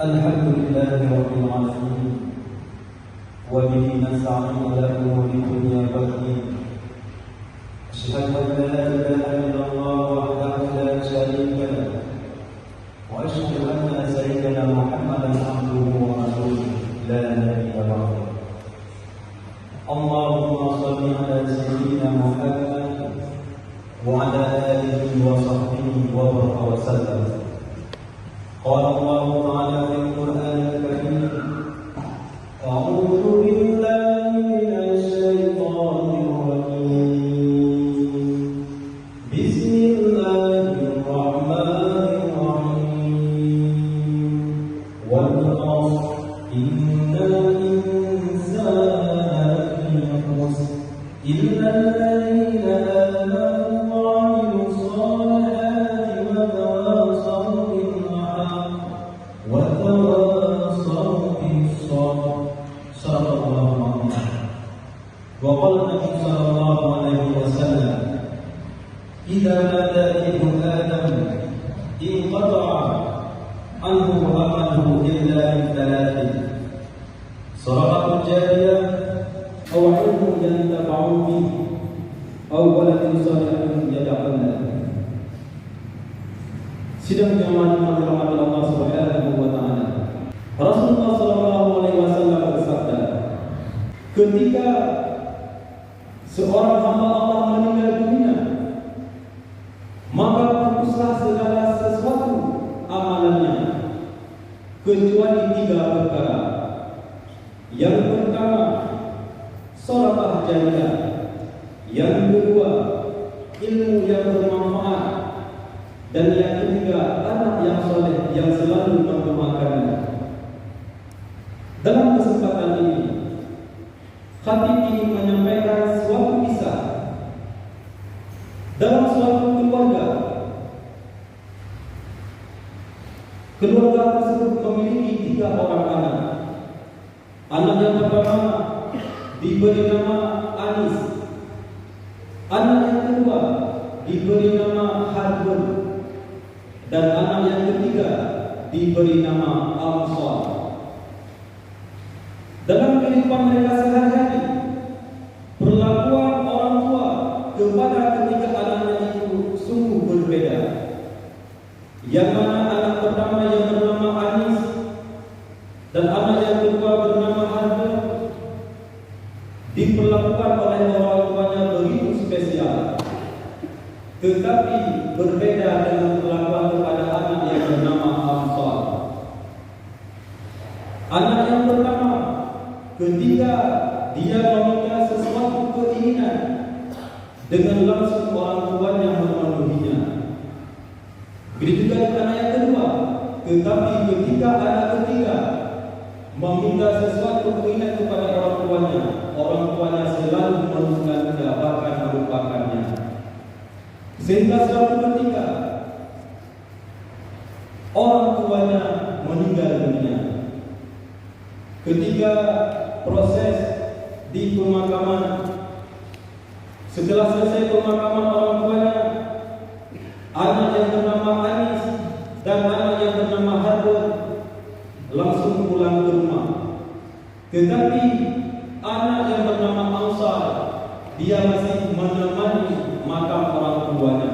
الحمد لله رب العالمين وبه نستعين على امور الدنيا والدين. اشهد ان لا اله الا الله وحده لا شريك له واشهد ان سيدنا محمدا عبده ورسوله لا نبي بعده. اللهم صل على سيدنا محمد وعلى اله وصحبه وبارك وسلم. قال الله تعالى في القرآن الكريم: أعوذ بالله من الشيطان الرجيم. بسم الله الرحمن الرحيم. والعصر إن الإنسان لفي خسر إلا الذين آمنوا وعملوا الصالحات وتواصوا بالحق وتواصوا بالصبر. صدق الله العظيم. وقال النبي صلى الله عليه وسلم: إذا مات ابن آدم انقطع عنه عمله إلا من ثلاث: صدقة جارية أو علم ينتفع به أو ولد صالح يدعو له. Sidang jamaah yang dirahmati Allah Subhanahu wa taala. Rasulullah sallallahu alaihi wasallam bersabda, ketika seorang hamba Allah meninggal dunia, maka pupuslah segala sesuatu amalannya kecuali 3 perkara. Yang pertama, sedekah jariyah. Yang kedua, ilmu yang bermanfaat. Dan yang ketiga, anak yang soleh yang selalu mendoakannya. Dalam kesempatan ini, khatib ingin menyampaikan suatu kisah. Dalam suatu keluarga tersebut memiliki 3 orang anak. Anak yang pertama diberi nama Anis. Anak yang kedua diberi nama Harun. Dan anak yang ketiga diberi nama Amsal. Dalam kehidupan mereka sehari-hari, perlakuan orang tua kepada ketiga anaknya itu sungguh berbeda. Yang mana anak pertama yang bernama Anis dan anak yang kedua bernama Harun diperlakukan oleh orang tuanya begitu spesial, tetapi berbeda dengan perlakuan kepada anak yang bernama Amsal. Anak yang pertama, ketika dia meminta sesuatu keinginan, dengan langsung orang tuanya memenuhinya. Begitu juga anak yang kedua, tetapi ketika anak ketiga meminta sesuatu keinginan kepada orang tuanya selalu menunggannya, bahkan melupakannya. Sehingga suatu ketika orang tuanya meninggal dunia. Ketika proses di pemakaman, setelah selesai pemakaman orang tuanya, anak yang bernama Anis dan anak yang bernama Harun langsung pulang ke rumah. Tetapi anak yang bernama Amsal, dia masih menemani makam orang tuanya.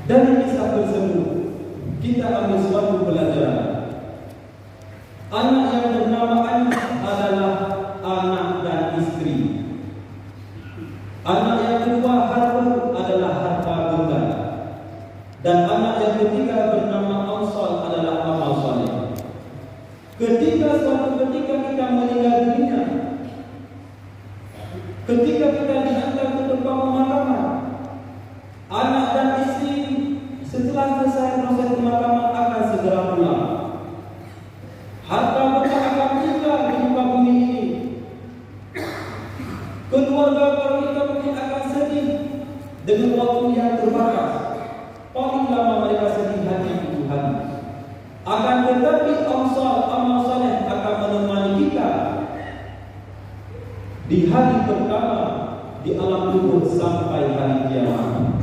Dari kisah tersebut kita ambil suatu pelajaran. Anak yang bernama Anis adalah anak dan istri. Anak yang kedua Harun adalah harta benda. Dan anak yang ketiga bernama Amsal adalah amal saleh. Suatu ketika kita meninggal dunia, ketika kita diantar ke tempat pemakaman, anak dan istri setelah selesai proses pemakaman akan segera pulang. Harta benda akan tinggal di muka bumi ini. Keluarga kita mungkin akan sedih dengan waktu yang terbatas. Paling lama mereka sedih hati itu hari. Akan tetapi amal saleh akan menemani kita di hari pertama di alam kubur sampai hari kiamat.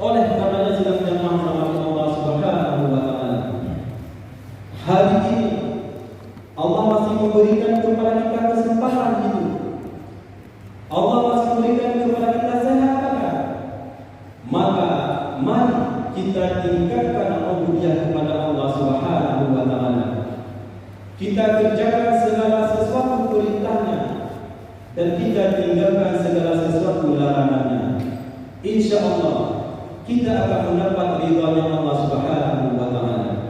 Oleh karenanya sidang jamaah Allah Subhanahu wa taala, Hari ini Allah masih memberikan kepada kita kesempatan hidup. Allah masih memberikan kepada kita sehat. Maka mari kita tingkatkan ubudiyah kepada Allah Subhanahu wa taala. Kita kerjakan segala sesuatu perintahnya dan kita tinggalkan segala sesuatu larangannya. Insya Allah kita akan mendapat ridha Allah Subhanahu wa taala.